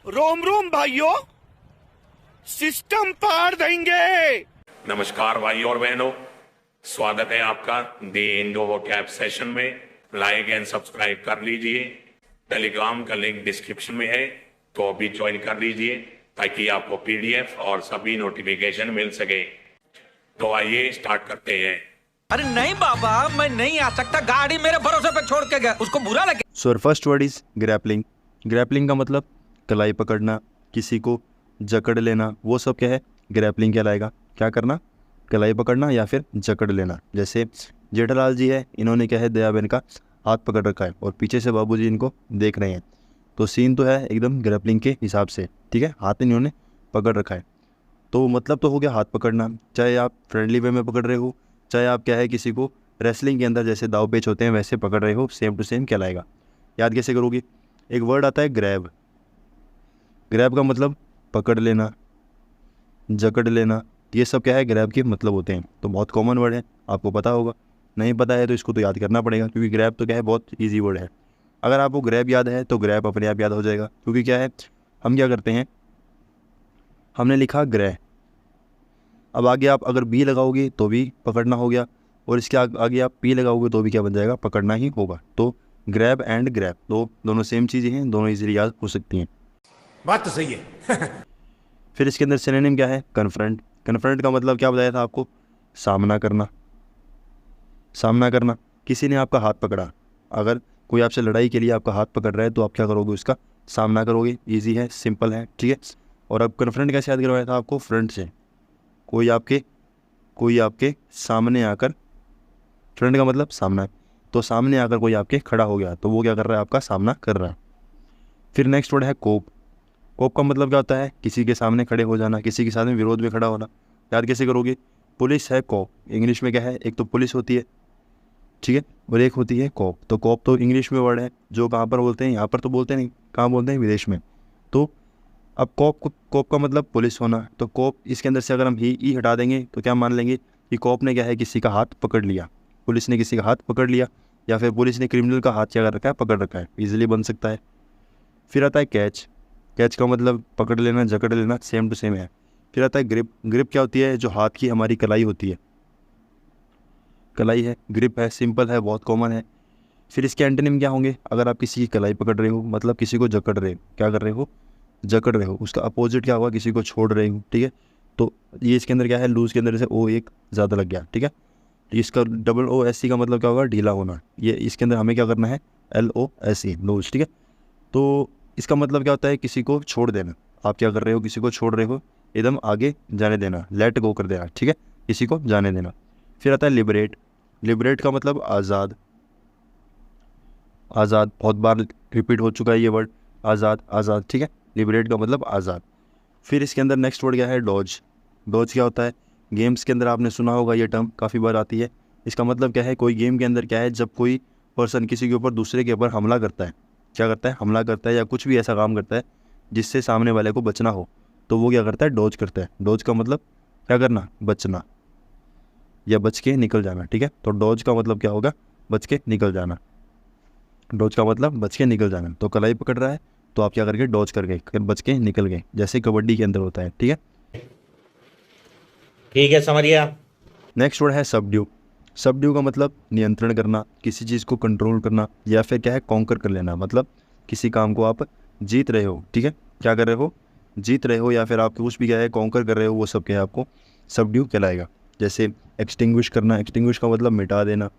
रोम रोम भाइयों, सिस्टम पार देंगे। नमस्कार भाई और बहनों, स्वागत है आपका दी इंडो वोकैब सेशन में। लाइक एंड सब्सक्राइब कर लीजिए। टेलीग्राम का लिंक डिस्क्रिप्शन में है, तो अभी ज्वाइन कर लीजिए ताकि आपको पीडीएफ और सभी नोटिफिकेशन मिल सके। तो आइए स्टार्ट करते हैं। अरे नहीं बाबा, मैं नहीं आ सकता। गाड़ी मेरे भरोसे पे छोड़ के गया, उसको बुरा लगे। So first word is grappling. Grappling का मतलब कलाई पकड़ना, किसी को जकड़ लेना, वो सब क्या है, ग्रैपलिंग कहलाएगा। क्या करना, कलाई पकड़ना या फिर जकड़ लेना। जैसे जेठालाल जी है, इन्होंने क्या है, दया बहन का हाथ पकड़ रखा है और पीछे से बाबूजी इनको देख रहे हैं, तो सीन तो है एकदम ग्रैपलिंग के हिसाब से, ठीक है। हाथ इन्होंने पकड़ रखा है, तो मतलब तो हो गया हाथ पकड़ना। चाहे आप फ्रेंडली वे में पकड़ रहे हो, चाहे आप क्या है किसी को रेसलिंग के अंदर जैसे दाव पेच होते हैं वैसे पकड़ रहे हो, सेम टू सेम कहलाएगा। याद कैसे करोगे, एक वर्ड आता है ग्रैब। ग्रैब का मतलब पकड़ लेना, जकड़ लेना, ये सब क्या है ग्रैब के मतलब होते हैं। तो बहुत कॉमन वर्ड है, आपको पता होगा। नहीं पता है तो इसको तो याद करना पड़ेगा, क्योंकि ग्रैब तो क्या है बहुत ईजी वर्ड है। अगर आपको ग्रैब याद है तो ग्रैब अपने आप याद हो जाएगा, क्योंकि क्या है हम क्या करते हैं, हमने लिखा ग्रह, अब आगे आप अगर बी लगाओगे तो भी पकड़ना हो गया, और इसके आगे आप पी लगाओगे तो भी क्या बन जाएगा, पकड़ना ही होगा। तो ग्रैब एंड ग्रैब तो दोनों सेम चीज़ें हैं, दोनों इजीली याद हो सकती हैं। बात तो सही है। फिर इसके अंदर सिनोनिम क्या है, कन्फ्रंट। कन्फ्रंट का मतलब क्या बताया था आपको, सामना करना। सामना करना, किसी ने आपका हाथ पकड़ा, अगर कोई आपसे लड़ाई के लिए आपका हाथ पकड़ रहा है तो आप क्या करोगे, उसका सामना करोगे। ईजी है, सिंपल है, ठीक है। और अब कन्फ्रंट कैसे याद करवाया था आपको, फ्रंट से। कोई आपके सामने आकर, फ्रंट का मतलब सामना, तो सामने आकर कोई आपके खड़ा हो गया तो वो क्या कर रहा है, आपका सामना कर रहा है। फिर नेक्स्ट वर्ड है कोप। कोप का मतलब क्या होता है, किसी के सामने खड़े हो जाना, किसी के साथ में विरोध में खड़ा होना। याद कैसे करोगे, पुलिस है कोप, इंग्लिश में क्या है, एक तो पुलिस होती है, ठीक है, और एक होती है कोप। तो कोप तो इंग्लिश में वर्ड है, जो कहाँ पर बोलते हैं, यहाँ पर तो बोलते नहीं, कहाँ बोलते हैं, विदेश में। तो अब कोप का मतलब पुलिस होना, तो कोप इसके अंदर से अगर हम ई हटा देंगे तो क्या मान लेंगे कि कोप ने क्या है, किसी का हाथ पकड़ लिया, पुलिस ने किसी का हाथ पकड़ लिया, या फिर पुलिस ने क्रिमिनल का हाथ क्या कर रखा है, पकड़ रखा है, इजीली बन सकता है। फिर आता है कैच। कैच का मतलब पकड़ लेना, जकड़ लेना, सेम टू सेम है। फिर आता है ग्रिप। ग्रिप क्या होती है, जो हाथ की हमारी कलाई होती है, कलाई है, ग्रिप है, सिंपल है, बहुत कॉमन है। फिर इसके एंटोनिम क्या होंगे, अगर आप किसी की कलाई पकड़ रहे हो मतलब किसी को जकड़ रहे हो, क्या कर रहे हो, जकड़ रहे हो। उसका अपोजिट क्या होगा, किसी को छोड़ रहे हो, ठीक है। तो ये इसके अंदर क्या है, लूज के अंदर से ओ एक ज़्यादा लग गया, ठीक है। इसका डबल ओ एस सी का मतलब क्या होगा, ढीला होना। ये इसके अंदर हमें क्या करना है, L O S E, loose, ठीक है। तो इसका मतलब क्या होता है, किसी को छोड़ देना। आप क्या कर रहे हो, किसी को छोड़ रहे हो, एकदम आगे जाने देना, लेट गो कर देना, ठीक है, किसी को जाने देना। फिर आता है लिबरेट। लिबरेट का मतलब आज़ाद। आज़ाद बहुत बार रिपीट हो चुका है ये वर्ड, आज़ाद आज़ाद, ठीक है। लिबरेट का मतलब आज़ाद। फिर इसके अंदर नेक्स्ट वर्ड क्या है, डॉज। डॉज क्या होता है, गेम्स के अंदर आपने सुना होगा, ये टर्म काफ़ी बार आती है। इसका मतलब क्या है, कोई गेम के अंदर क्या है, जब कोई पर्सन किसी के ऊपर, दूसरे के ऊपर हमला करता है, क्या करता है, हमला करता है, या कुछ भी ऐसा काम करता है जिससे सामने वाले को बचना हो, तो वो क्या करता है, डॉज करता है। डॉज का मतलब क्या करना, बचना या बच के निकल जाना, ठीक है। तो डॉज का मतलब क्या होगा, बच के निकल जाना। डॉज का मतलब बच के निकल जाना। तो कलाई पकड़ रहा है तो आप क्या करके डॉज कर गए, बच के निकल गए, जैसे कबड्डी के अंदर होता है, ठीक है। ठीक है, समझिए। नेक्स्ट वर्ड है सबड्यू। सबड्यू का मतलब नियंत्रण करना, किसी चीज़ को कंट्रोल करना, या फिर क्या है, कॉन्कर कर लेना। मतलब किसी काम को आप जीत रहे हो, ठीक है, क्या कर रहे हो, जीत रहे हो, या फिर आप कुछ भी क्या है, कॉन्कर कर रहे हो, वो सब क्या है, आपको सबड्यू कहलाएगा। जैसे एक्सटिंग्विश करना। एक्सटिंग्विश का मतलब मिटा देना,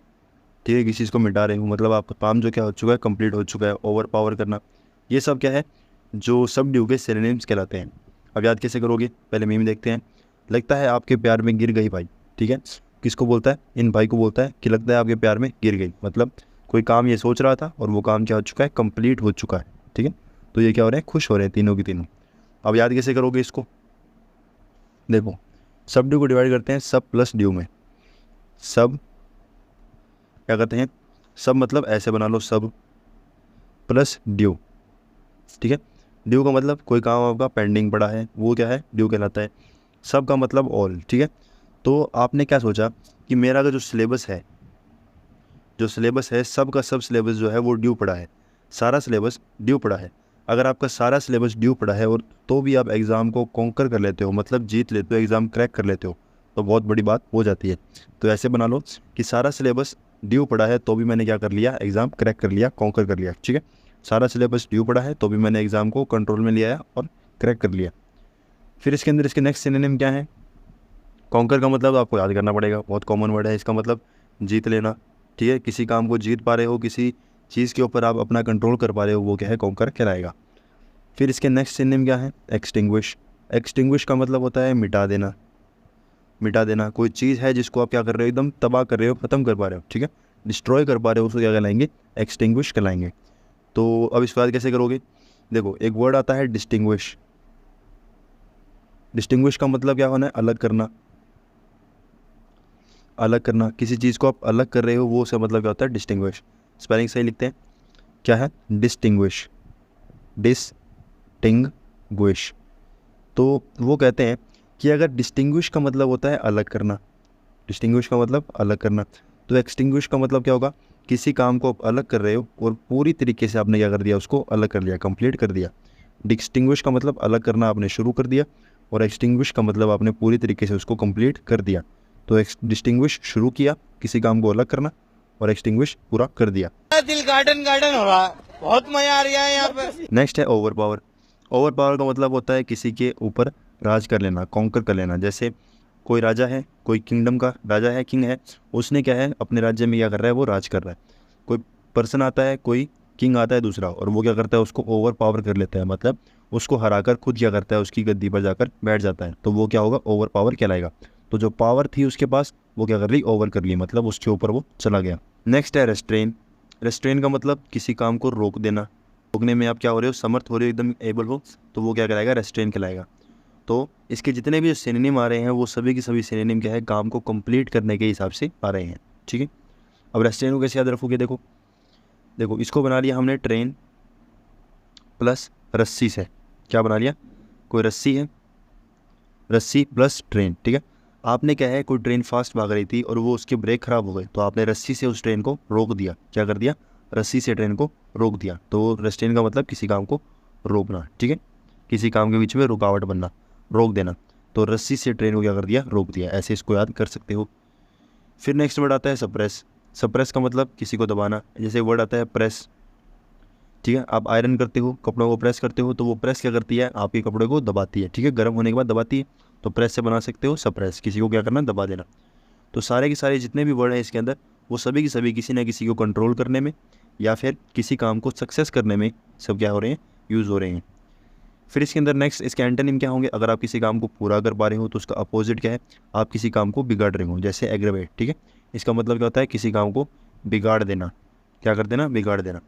ठीक है, किसी चीज़ को मिटा रहे हो, मतलब आपका काम जो क्या हो चुका है, कंप्लीट हो चुका है। ओवर पावर करना, ये सब क्या है, जो सबड्यू के सिनोनिम्स कहलाते हैं। अब याद कैसे करोगे, पहले मीम देखते हैं। लगता है आपके प्यार में गिर गई भाई, ठीक है, किसको बोलता है, इन भाई को बोलता है कि लगता है आपके प्यार में गिर गई, मतलब कोई काम ये सोच रहा था और वो काम क्या हो चुका है, कंप्लीट हो चुका है, ठीक है। तो ये क्या हो रहे हैं, खुश हो रहे हैं तीनों की तीनों। अब याद कैसे करोगे इसको, देखो सबड्यू को डिवाइड करते हैं सब प्लस ड्यू में। सब क्या करते हैं, सब मतलब ऐसे बना लो, सब प्लस ड्यू, ठीक है। ड्यू का मतलब कोई काम आपका पेंडिंग पड़ा है, वो क्या है, ड्यू कहलाता है। सब का मतलब ऑल, ठीक है। तो आपने क्या सोचा कि मेरा का जो सिलेबस है, सब का सब सिलेबस जो है वो ड्यू पड़ा है, सारा सिलेबस ड्यू पड़ा है। अगर आपका सारा सिलेबस ड्यू पड़ा है और तो भी आप एग्ज़ाम को कॉन्कर कर लेते हो, मतलब जीत लेते हो, एग्ज़ाम क्रैक कर लेते हो, तो बहुत बड़ी बात हो जाती है। तो ऐसे बना लो कि सारा सिलेबस ड्यू पड़ा है तो भी मैंने क्या कर लिया, एग्ज़ाम क्रैक कर लिया, कॉन्कर कर लिया। ठीक है, सारा सिलेबस ड्यू पड़ा है तो भी मैंने एग्ज़ाम को कंट्रोल में लिया और क्रैक कर लिया। फिर इसके अंदर इसके नेक्स्ट सिनोनिम क्या है? कॉन्कर का मतलब आपको याद करना पड़ेगा, बहुत कॉमन वर्ड है। इसका मतलब जीत लेना। ठीक है, किसी काम को जीत पा रहे हो, किसी चीज़ के ऊपर आप अपना कंट्रोल कर पा रहे हो, वो क्या है, कॉन्कर कहलाएगा। फिर इसके नेक्स्ट सिनोनिम क्या है? एक्सटिंग्विश। एक्सटिंग्विश का मतलब होता है मिटा देना। मिटा देना, कोई चीज़ है जिसको आप क्या कर रहे हो, एकदम तबाह कर रहे हो, ख़त्म कर पा रहे हो, ठीक है, डिस्ट्रॉय कर पा रहे हो, उसको क्या कहलाएंगे? एक्सटिंग्विश कहलाएंगे। तो अब इसके बाद कैसे करोगे? देखो, एक वर्ड आता है डिस्टिंग्विश। डिस्टिंग्विश का मतलब क्या होना है? अलग करना। अलग करना, किसी चीज़ को आप अलग कर रहे हो, वो उसका मतलब क्या होता है? डिस्टिंग्विश। स्पेलिंग सही लिखते हैं, क्या है? डिस्टिंग्विश। डिस्टिंग्विश। तो वो कहते हैं कि अगर डिस्टिंग्विश का मतलब होता है अलग करना, डिस्टिंग्विश का मतलब अलग करना, तो एक्सटिंग्विश का मतलब क्या होगा? किसी काम को आप अलग कर रहे हो और पूरी तरीके से आपने क्या कर दिया, उसको अलग कर लिया, कंप्लीट कर दिया। डिस्टिंग्विश का मतलब अलग करना आपने शुरू कर दिया, और एक्सटिंग्विश का मतलब आपने पूरी तरीके से उसको कंप्लीट कर दिया। तो डिस्टिंग्विश शुरू किया, किसी काम को अलग करना, और एक्सटिंग्विश पूरा कर दिया। दिल गार्डन गार्डन हो रहा है, बहुत मजा आ रहा है यहाँ पे। नेक्स्ट है ओवर पावर। ओवर पावर का मतलब होता है किसी के ऊपर राज कर लेना, कॉन्कर कर लेना। जैसे कोई राजा है, कोई किंगडम का राजा है, किंग है, उसने क्या है, अपने राज्य में क्या कर रहा है, वो राज कर रहा है। कोई पर्सन आता है, कोई किंग आता है दूसरा, और वो क्या करता है, उसको ओवर पावर कर लेता है, मतलब उसको हराकर खुद क्या करता है, उसकी गद्दी पर जाकर बैठ जाता है। तो वो क्या होगा? ओवर पावर कहलाएगा। तो जो पावर थी उसके पास, वो क्या कर ली? ओवर कर ली, मतलब उसके ऊपर वो चला गया। नेक्स्ट है रेस्ट्रेन। रेस्ट्रेन का मतलब किसी काम को रोक देना। रोकने में आप क्या हो रहे हो, समर्थ हो रहे हो, एकदम एबल हो, तो वो क्या कहलाएगा? रेस्ट्रेन कहलाएगा। तो इसके जितने भी सिनोनिम आ रहे हैं, वो सभी के सभी सिनोनिम क्या है? काम को कंप्लीट करने के हिसाब से आ रहे हैं। ठीक है, अब रेस्ट्रेन को कैसे याद रखोगे? देखो देखो, इसको बना लिया हमने ट्रेन प्लस रस्सी से। क्या बना लिया? कोई रस्सी है, रस्सी प्लस ट्रेन। ठीक है, आपने क्या है, कोई ट्रेन फास्ट भाग रही थी और वो उसके ब्रेक खराब हो गए, तो आपने रस्सी से उस ट्रेन को रोक दिया। क्या कर दिया? रस्सी से ट्रेन को रोक दिया। तो रेस्ट्रेन का मतलब किसी काम को रोकना। ठीक है, किसी काम के बीच में रुकावट बनना, रोक देना। तो रस्सी से ट्रेन को क्या कर दिया? रोक दिया। ऐसे इसको याद कर सकते हो। फिर नेक्स्ट वर्ड आता है सप्रेस। सप्रेस का मतलब किसी को दबाना। जैसे वर्ड आता है प्रेस। ठीक है, आप आयरन करते हो, कपड़ों को प्रेस करते हो, तो वो प्रेस क्या करती है? आपके कपड़े को दबाती है। ठीक है, गर्म होने के बाद दबाती है, तो प्रेस से बना सकते हो सप्रेस, किसी को क्या करना? दबा देना। तो सारे के सारे जितने भी वर्ड हैं इसके अंदर, वो सभी की सभी किसी न किसी को कंट्रोल करने में या फिर किसी काम को सक्सेस करने में सब क्या हो रहे हैं? यूज़ हो रहे हैं। फिर इसके अंदर नेक्स्ट इसके एंटोनिम क्या होंगे? अगर आप किसी काम को पूरा कर पा रहे हो तो उसका अपोजिट क्या है? आप किसी काम को बिगाड़ रहे हो, जैसे एग्रेवेट। ठीक है, इसका मतलब क्या होता है? किसी काम को बिगाड़ देना। क्या कर देना? बिगाड़ देना।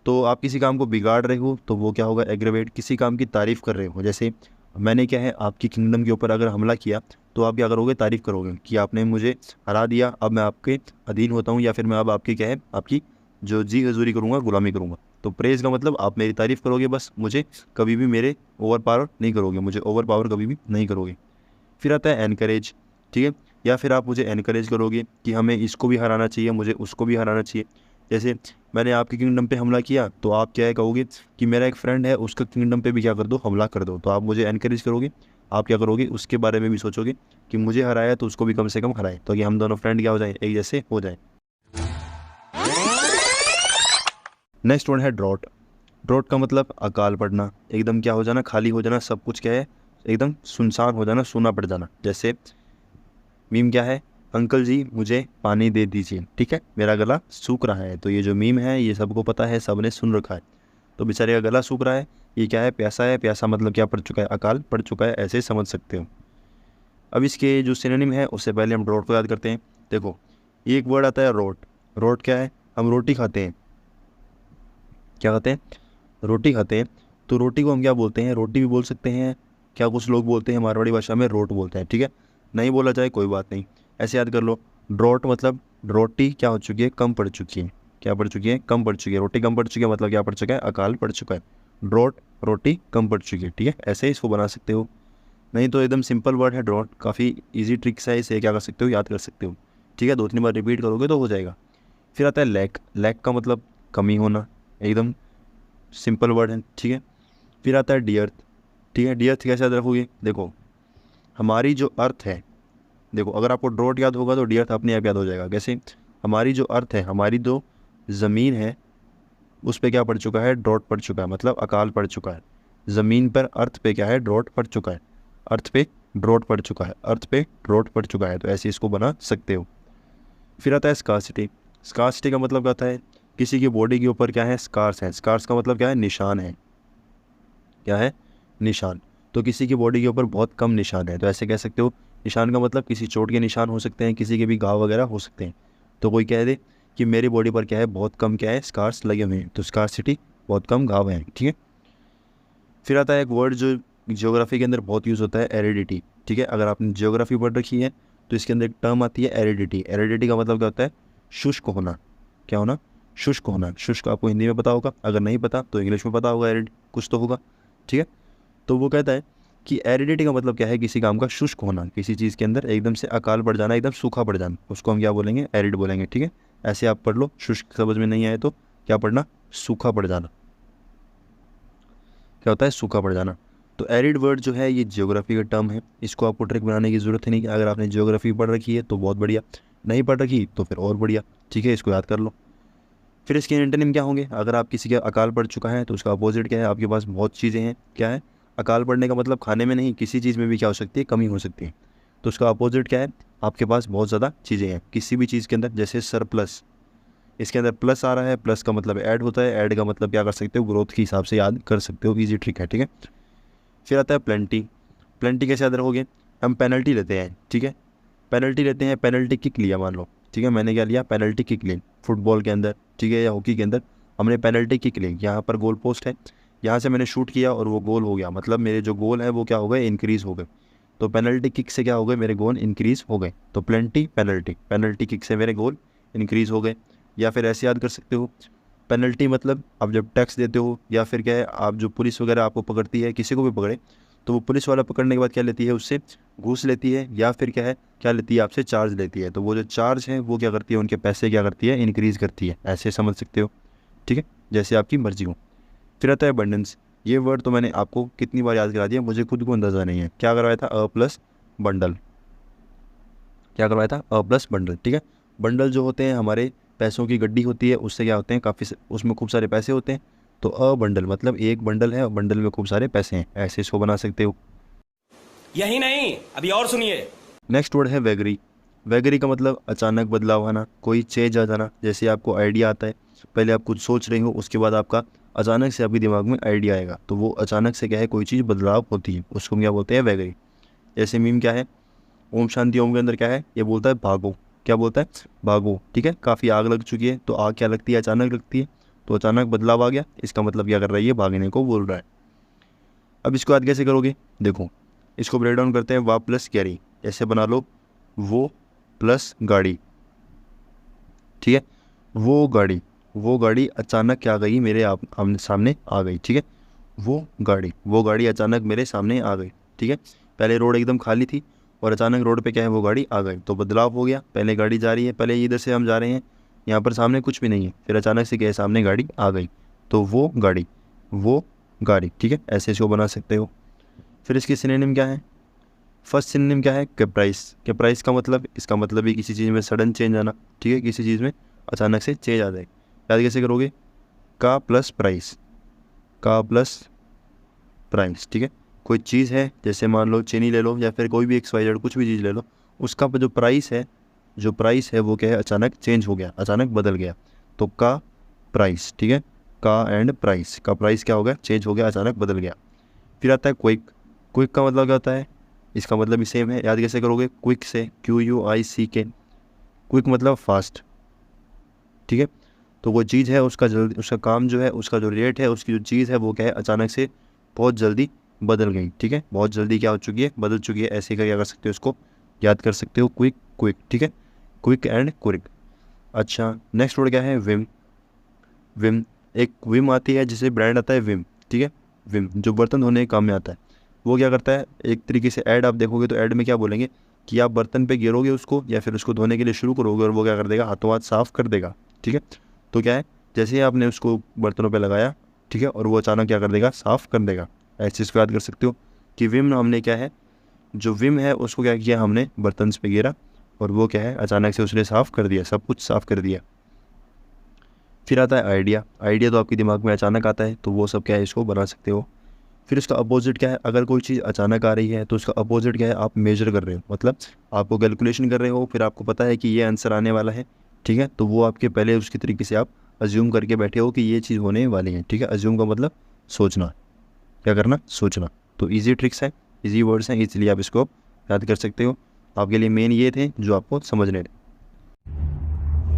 तो आप किसी काम को बिगाड़ रहे हो तो वो क्या होगा? एग्रेवेट। किसी काम की तारीफ़ कर रहे हो, जैसे मैंने क्या है, आपकी किंगडम के ऊपर अगर हमला किया, तो आप क्या करोगे? तारीफ़ करोगे कि आपने मुझे हरा दिया, अब मैं आपके अधीन होता हूँ, या फिर मैं अब आपकी क्या है, आपकी जो जी हजूरी करूँगा, गुलामी करूँगा। तो प्रेज़ का मतलब आप मेरी तारीफ़ करोगे, बस मुझे कभी भी मेरे ओवर पावर नहीं करोगे, मुझे ओवर पावर कभी भी नहीं करोगे। फिर आता है एनकरेज। ठीक है, या फिर आप मुझे एनकरेज करोगे कि हमें इसको भी हराना चाहिए, मुझे उसको भी हराना चाहिए। जैसे मैंने आपके किंगडम पे हमला किया, तो आप क्या है कहोगे कि मेरा एक फ्रेंड है, उसका किंगडम पे भी क्या कर दो? हमला कर दो। तो आप मुझे एनकरेज करोगे, आप क्या करोगे? उसके बारे में भी सोचोगे कि मुझे हराया तो उसको भी कम से कम हराए, तो कि हम दोनों फ्रेंड क्या हो जाए? एक जैसे हो जाए। नेक्स्ट वन है ड्रॉट। ड्रॉट का मतलब अकाल पड़ना, एकदम क्या हो जाना? खाली हो जाना, सब कुछ क्या है, एकदम सुनसान हो जाना, सूना पड़ जाना। जैसे मीम क्या है? अंकल जी मुझे पानी दे दीजिए। ठीक है, मेरा गला सूख रहा है। तो ये जो मीम है ये सबको पता है, सब ने सुन रखा है। तो बेचारे का गला सूख रहा है, ये क्या है? प्यासा है। प्यासा मतलब क्या पड़ चुका है? अकाल पड़ चुका है, ऐसे समझ सकते हो। अब इसके जो सिनोनिम है उससे पहले हम ड्रॉट को याद करते हैं। देखो, ये एक वर्ड आता है रोट। रोट क्या है? हम रोटी खाते हैं। क्या खाते हैं? रोटी खाते हैं। तो रोटी को हम क्या बोलते हैं? रोटी भी बोल सकते हैं, क्या कुछ लोग बोलते हैं मारवाड़ी भाषा में रोट बोलते हैं। ठीक है, नहीं बोला जाए कोई बात नहीं, ऐसे याद कर लो। ड्रॉट मतलब रोटी क्या हो चुकी है? कम पड़ चुकी है। क्या पड़ चुकी है? कम पड़ चुकी है। रोटी कम पड़ चुकी है मतलब क्या पड़ चुका है? अकाल पड़ चुका है। ड्रॉट, रोटी कम पड़ चुकी है। ठीक है, ऐसे ही इसको बना सकते हो। नहीं तो एकदम सिंपल वर्ड है ड्रॉट, काफ़ी ईजी ट्रिक्स है, इसे क्या कर सकते हो? याद कर सकते हो। ठीक है, 2-3 बार रिपीट करोगे तो हो जाएगा। फिर आता है लैक। लैक का मतलब कमी होना, एकदम सिंपल वर्ड है, ठीक है। फिर आता है डी अर्थ, ठीक है। डी अर्थ कैसे याद रखोगे, देखो हमारी जो अर्थ है, देखो अगर आपको ड्रॉट याद होगा तो डी अर्थ अपने आप याद हो जाएगा। कैसे, हमारी जो अर्थ है, हमारी जो ज़मीन है उस पे क्या पड़ चुका है, ड्रॉट पड़ चुका है, मतलब अकाल पड़ चुका है। ज़मीन पर अर्थ पे क्या है, ड्रॉट पड़ चुका है, अर्थ पे ड्रॉट पड़ चुका है, अर्थ पे ड्रॉट पड़ चुका है, तो ऐसे इसको बना सकते हो। फिर आता है स्कार्सिटी। स्कार्सिटी का मतलब क्या होता है, किसी की बॉडी के ऊपर क्या है, स्कार्स है। स्कार्स का मतलब क्या है, निशान है, क्या है, निशान। तो किसी की बॉडी के ऊपर बहुत कम निशान है, तो ऐसे कह सकते हो। निशान का मतलब किसी चोट के निशान हो सकते हैं, किसी के भी घाव वगैरह हो सकते हैं। तो कोई कह दे कि मेरी बॉडी पर क्या है, बहुत कम क्या है, स्कार्स लगे हुए हैं, तो स्कार्सिटी, बहुत कम घाव हैं, ठीक है। फिर आता है एक वर्ड जो ज्योग्राफी के अंदर बहुत यूज़ होता है, एरिडिटी, ठीक है। अगर आपने ज्योग्राफी पढ़ रखी है तो इसके अंदर एक टर्म आती है एरिडिटी। एरिडिटी का मतलब क्या होता है, शुष्क होना, क्या होना, शुष्क होना। शुष्क आपको हिंदी में पता होगा, अगर नहीं पता तो इंग्लिश में पता होगा, एरिड कुछ तो होगा, ठीक है। तो वो कहता है कि एरिडिटी का मतलब क्या है, किसी काम का शुष्क होना, किसी चीज़ के अंदर एकदम से अकाल पड़ जाना, एकदम सूखा पड़ जाना, उसको हम क्या बोलेंगे, एरिड बोलेंगे, ठीक है। ऐसे आप पढ़ लो, शुष्क समझ में नहीं आए तो क्या पढ़ना, सूखा पड़ जाना, क्या होता है, सूखा पड़ जाना। तो एरिड वर्ड जो है ये ज्योग्राफी का टर्म है, इसको आपको ट्रिक बनाने की ज़रूरत है नहीं। कि अगर आपने ज्योग्राफी पढ़ रखी है तो बहुत बढ़िया, नहीं पढ़ रखी तो फिर और बढ़िया, ठीक है, इसको याद कर लो। फिर इसके एंटोनिम क्या होंगे, अगर आप किसी का अकाल पड़ चुका है तो उसका अपोजिट क्या है, आपके पास बहुत चीज़ें हैं, क्या है, अकाल पड़ने का मतलब खाने में नहीं, किसी चीज़ में भी क्या हो सकती है, कमी हो सकती है। तो उसका अपोजिट क्या है, आपके पास बहुत ज़्यादा चीज़ें हैं किसी भी चीज़ के अंदर। जैसे सरप्लस, इसके अंदर प्लस आ रहा है, प्लस का मतलब ऐड होता है, ऐड का मतलब क्या कर सकते हो, ग्रोथ के हिसाब से याद कर सकते हो, ईजी ट्रिक है, ठीक है। फिर आता है प्लेंटी। प्लेंटी कैसे याद रखोगे, हम पेनल्टी लेते हैं, ठीक है, पेनल्टी लेते हैं, पेनल्टी किक लिया मान लो, ठीक है, मैंने क्या लिया, पेनल्टी किक ली फुटबॉल के अंदर, ठीक है, या हॉकी के अंदर हमने पेनल्टी किक ली। यहाँ पर गोल पोस्ट है, यहाँ से मैंने शूट किया और वो गोल हो गया, मतलब मेरे जो गोल है वो क्या हो गए, इंक्रीज़ हो गए। तो पेनल्टी किक से क्या हो गए, मेरे गोल इंक्रीज़ हो गए। तो प्लेंटी पेनल्टी, पेनल्टी किक से मेरे गोल इंक्रीज़ हो गए। या फिर ऐसे याद कर सकते हो, पेनल्टी मतलब आप जब टैक्स देते हो, या फिर क्या है, आप जो पुलिस वगैरह आपको पकड़ती है, किसी को भी पकड़े तो वो पुलिस वाला पकड़ने के बाद क्या लेती है, उससे घूस लेती है, या फिर क्या है, क्या लेती है, आपसे चार्ज लेती है। तो वो जो चार्ज है वो क्या करती है, उनके पैसे क्या करती है, इंक्रीज़ करती है, ऐसे समझ सकते हो, ठीक है, जैसे आपकी मर्जी हो। फिर आता है अबंडेंस। ये वर्ड तो मैंने आपको कितनी बार याद करा दिया, मुझे खुद को अंदाज़ा नहीं है। क्या करवाया था, अ प्लस बंडल, क्या करवाया था, अ प्लस बंडल, ठीक है। बंडल जो होते हैं हमारे पैसों की गड्डी होती है, उससे क्या होते हैं, काफ़ी उसमें खूब सारे पैसे होते हैं। तो अ बंडल मतलब एक बंडल है और बंडल में खूब सारे पैसे हैं, ऐसे इसको बना सकते हो। यही नहीं, अभी और सुनिए। नेक्स्ट वर्ड है वैगरी। वैगरी का मतलब अचानक बदलाव आना, कोई चेंज आ जाना। जैसे आपको आइडिया आता है, पहले आप कुछ सोच रहे हो, उसके बाद आपका अचानक से आपके दिमाग में आइडिया आएगा, तो वो अचानक से क्या है, कोई चीज़ बदलाव होती है, उसको हम क्या बोलते हैं, वैगरी। जैसे मीम क्या है, ओम शांति ओम के अंदर क्या है, ये बोलता है भागो, क्या बोलता है, भागो, ठीक है। काफ़ी आग लग चुकी है, तो आग क्या लगती है, अचानक लगती है, तो अचानक बदलाव आ गया, इसका मतलब क्या कर रहा है, ये भागने को बोल रहा है। अब इसको याद कैसे करोगे, देखो इसको ब्रेक डाउन करते हैं, वा प्लस कैरी, ऐसे बना लो, वो प्लस गाड़ी, ठीक है। वो गाड़ी अचानक क्या गई, मेरे आमने सामने आ गई, ठीक है। वो गाड़ी अचानक मेरे सामने आ गई, ठीक है। पहले रोड एकदम खाली थी और अचानक रोड पे क्या है, वो गाड़ी आ गई, तो बदलाव हो गया। पहले गाड़ी जा रही है, पहले इधर से हम जा रहे हैं, यहाँ पर सामने कुछ भी नहीं है, फिर अचानक से क्या है, सामने गाड़ी आ गई, तो वो गाड़ी, ठीक है, ऐसे इसको बना सकते हो। फिर इसके सिनोनिम क्या है, फर्स्ट सिनोनिम क्या है, कैप्राइस। कैप्राइस का मतलब, इसका मतलब भी किसी चीज़ में सडन चेंज आना, ठीक है, किसी चीज़ में अचानक से चेंज आ जाए। याद कैसे करोगे, का प्लस प्राइस, ठीक है। कोई चीज़ है, जैसे मान लो चीनी ले लो, या फिर कोई भी XYZ कुछ भी चीज़ ले लो, उसका जो प्राइस है वो क्या है, अचानक चेंज हो गया, अचानक बदल गया, तो का प्राइस, ठीक है। का एंड प्राइस, का प्राइस क्या हो गया, चेंज हो गया, अचानक बदल गया। फिर आता है क्विक का मतलब क्या होता है, इसका मतलब भी सेम है। याद कैसे करोगे, क्विक से, QUICK, क्विक मतलब फास्ट, ठीक है। तो वो चीज़ है, उसका काम जो है, उसका जो रेट है, उसकी जो चीज़ है वो क्या है, अचानक से बहुत जल्दी बदल गई, ठीक है, बहुत जल्दी क्या हो चुकी है, बदल चुकी है। ऐसे क्या कर सकते हो, इसको याद कर सकते हो, क्विक, ठीक है, क्विक एंड क्विक। अच्छा, नेक्स्ट वर्ड क्या है, विम। एक विम आती है, जिसे ब्रांड आता है विम, ठीक है, विम जो बर्तन धोने के काम में आता है। वो क्या करता है, एक तरीके से ऐड आप देखोगे तो ऐड में क्या बोलेंगे कि आप बर्तन पे गिरोगे उसको, या फिर उसको धोने के लिए शुरू करोगे और वो क्या कर देगा, हाथों हाथ साफ़ कर देगा, ठीक है। तो क्या है, जैसे ही आपने उसको बर्तनों पे लगाया, ठीक है, और वो अचानक क्या कर देगा, साफ़ कर देगा। ऐसी चीज़ को याद कर सकते हो कि विम हमने क्या है, जो विम है उसको क्या किया हमने, बर्तन पे गिरा और वो क्या है अचानक से उसने साफ़ कर दिया, सब कुछ साफ़ कर दिया। फिर आता है आइडिया। आइडिया तो आपके दिमाग में अचानक आता है, तो वो सब क्या है, इसको बना सकते हो। फिर उसका अपोजिट क्या है, अगर कोई चीज़ अचानक आ रही है तो उसका अपोजिट क्या है, आप मेजर कर रहे हो, मतलब आपको कैलकुलेशन कर रहे हो, फिर आपको पता है कि ये आंसर आने वाला है, ठीक है, तो वो आपके पहले उसकी तरीके से आप अज्यूम करके बैठे हो कि ये चीज़ होने वाली है, ठीक है। अज्यूम का मतलब सोचना, क्या करना, सोचना। तो ईजी ट्रिक्स है, ईजी वर्ड्स हैं, इसलिए आप इसको याद कर सकते हो। आपके लिए मेन ये थे जो आपको समझने थे।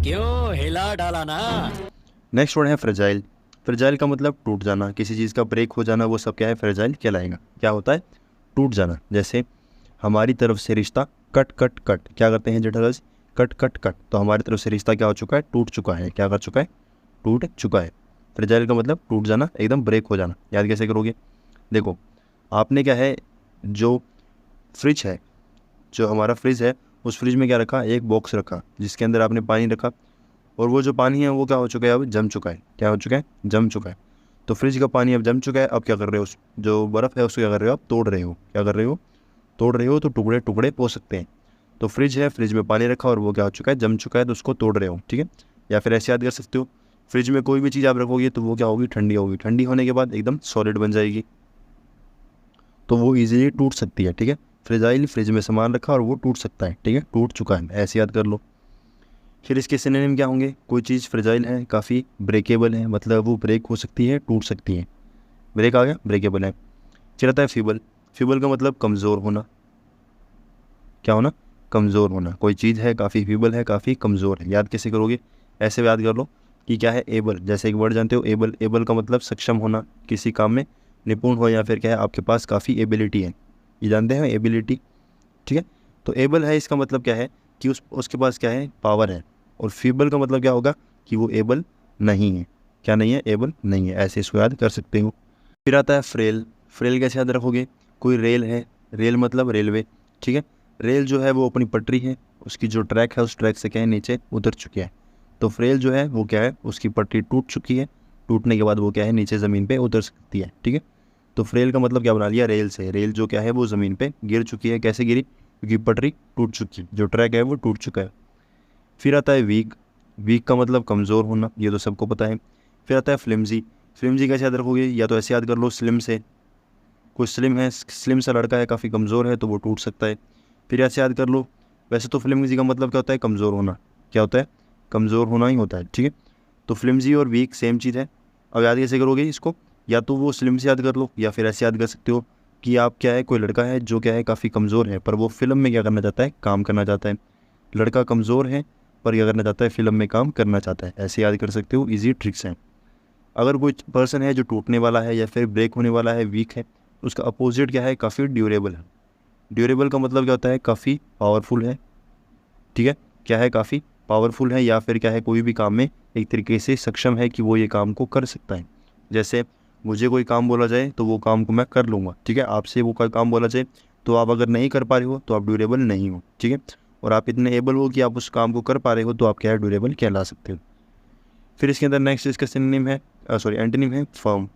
क्यों हिला डाला ना। नेक्स्ट वर्ड है फ्रेजाइल। फ्रेजाइल का मतलब टूट जाना, किसी चीज़ का ब्रेक हो जाना, वो सब क्या है, फ्रेजाइल कहलाएगा। क्या होता है, टूट जाना। जैसे हमारी तरफ से रिश्ता कट कट कट, क्या करते हैं जेठालाल, कट कट कट, तो हमारी तरफ से रिश्ता क्या हो चुका है, टूट चुका है। क्या कर चुका है, टूट चुका है। फ्रेजाइल का मतलब टूट जाना, एकदम ब्रेक हो जाना। याद कैसे करोगे, देखो आपने क्या है, जो फ्रिज है, जो हमारा फ्रिज है, उस फ्रिज में क्या रखा, एक बॉक्स रखा जिसके अंदर आपने पानी रखा, और वो जो पानी है वो क्या हो चुका है, अब जम चुका है। क्या हो चुका है, जम चुका है। तो फ्रिज का पानी अब जम चुका है, अब क्या कर रहे हो, जो बर्फ़ है उसको क्या कर रहे हो, आप तोड़ रहे हो। क्या कर रहे हो, तोड़ रहे हो, तो टुकड़े टुकड़े हो सकते हैं। तो फ्रिज है, फ्रिज में पानी रखा और वो क्या हो चुका है, जम चुका है, तो उसको तोड़ रहे हो, ठीक है। या फिर ऐसे याद कर सकते हो, फ्रिज में कोई भी चीज़ आप रखोगे तो वो क्या होगी, ठंडी होगी, ठंडी होने के बाद एकदम सॉलिड बन जाएगी, तो वो ईजिली टूट सकती है, ठीक है। फ्रेजाइल, फ्रिज में सामान रखा और वो टूट सकता है, ठीक है, टूट चुका है, ऐसे याद कर लो। फिर इसके सिनोनिम क्या होंगे, कोई चीज़ फ्रेजाइल है, काफ़ी ब्रेकेबल है, मतलब वो ब्रेक हो सकती है, टूट सकती है। ब्रेक आ गया, ब्रेकेबल है। चलता है फीबल। फीबल का मतलब कमज़ोर होना। क्या होना, कमज़ोर होना। कोई चीज़ है काफ़ी फीबल है, काफ़ी कमज़ोर है। याद कैसे करोगे, ऐसे याद कर लो कि क्या है, एबल। जैसे एक वर्ड जानते हो, एबल। एबल का मतलब सक्षम होना, किसी काम में निपुण हो, या फिर क्या है आपके पास काफ़ी एबिलिटी है, ये जानते हैं एबिलिटी, ठीक है। तो एबल है, इसका मतलब क्या है कि उसके पास क्या है, पावर है। और फीबल का मतलब क्या होगा कि वो एबल नहीं है। क्या नहीं है, एबल नहीं है, ऐसे इसको याद कर सकते हो। फिर आता है फ्रेल। फ्रेल कैसे याद रखोगे, कोई रेल है, रेल मतलब रेलवे, ठीक है। रेल जो है वो अपनी पटरी है, उसकी जो ट्रैक है उस ट्रैक से क्या है, नीचे उतर चुकी है। तो फ्रेल जो है वो क्या है, उसकी पटरी टूट चुकी है, टूटने के बाद वो क्या है, नीचे ज़मीन पे उतर सकती है, ठीक है। तो फ्रेल का मतलब क्या बना लिया, रेल से। रेल जो क्या है वो ज़मीन पे गिर चुकी है। कैसे गिरी, क्योंकि पटरी टूट चुकी है, जो ट्रैक है वो टूट चुका है। फिर आता है वीक। वीक का मतलब कमज़ोर होना, ये तो सबको पता है। फिर आता है फ्लिमजी। फ्लिमजी कैसे याद रखोगे, या तो ऐसे याद कर लो, स्लिम से, कोई स्लिम है, स्लिम सा लड़का है, काफ़ी कमज़ोर है, तो वो टूट सकता है। फिर ऐसे याद कर लो, वैसे तो फ्लिमजी का मतलब क्या होता है, कमज़ोर होना। क्या होता है, कमज़ोर होना ही होता है, ठीक है। तो फ्लिमजी और वीक सेम चीज़ है। अब याद कैसे करोगे इसको, या तो वो स्लिम से याद कर लो, या फिर ऐसे याद कर सकते हो कि आप क्या है, कोई लड़का है जो क्या है काफ़ी कमज़ोर है, पर वो फिल्म में क्या करना चाहता है, काम करना चाहता है। लड़का कमज़ोर है पर क्या करना चाहता है, फिल्म में काम करना चाहता है, ऐसे याद कर सकते हो। ईजी ट्रिक्स हैं। अगर कोई पर्सन है जो टूटने वाला है या फिर ब्रेक होने वाला है, वीक है, उसका अपोजिट क्या है, काफ़ी ड्यूरेबल है। ड्यूरेबल का मतलब क्या होता है, काफ़ी पावरफुल है, ठीक है। क्या है, काफ़ी पावरफुल है, या फिर क्या है, कोई भी काम में एक तरीके से सक्षम है कि वो ये काम को कर सकता है। जैसे मुझे कोई काम बोला जाए तो वो काम को मैं कर लूँगा, ठीक है। आपसे वो कोई काम बोला जाए तो आप अगर नहीं कर पा रहे हो तो आप ड्यूरेबल नहीं हो, ठीक है। और आप इतने एबल हो कि आप उस काम को कर पा रहे हो तो आप क्या है, ड्यूरेबल कहला सकते हो। फिर इसके अंदर नेक्स्ट इसका सिनोनिम है, एंटोनिम है फर्म।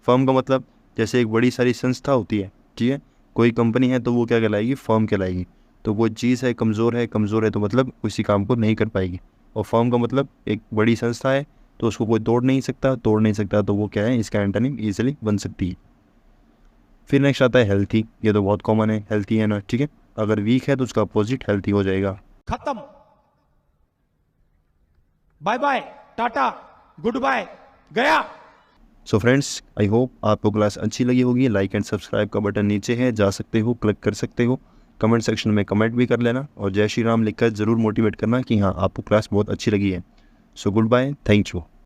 फर्म का मतलब जैसे एक बड़ी सारी संस्था होती है, ठीक है, कोई कंपनी है तो वो क्या कहलाएगी, फर्म कहलाएगी। तो कोई चीज़ है, कमज़ोर है तो मतलब किसी काम को नहीं कर पाएगी। और फर्म का मतलब एक बड़ी संस्था है तो उसको कोई तोड़ नहीं सकता, तो वो क्या है, इसका एंटोनिम ईजिली बन सकती है। फिर नेक्स्ट आता है हेल्थी। ये तो बहुत कॉमन है, हेल्थी है ना, ठीक है। अगर वीक है तो उसका अपोजिट हेल्थी हो जाएगा। खत्म। बाय बाय, टाटा, गुड बाय, गया। सो फ्रेंड्स, आई होप आपको क्लास अच्छी लगी होगी। लाइक एंड सब्सक्राइब का बटन नीचे है, जा सकते हो, क्लिक कर सकते हो। कमेंट सेक्शन में कमेंट भी कर लेना और जय श्री राम लिखकर ज़रूर मोटिवेट करना कि हाँ आपको क्लास बहुत अच्छी लगी है। So goodbye, thank you.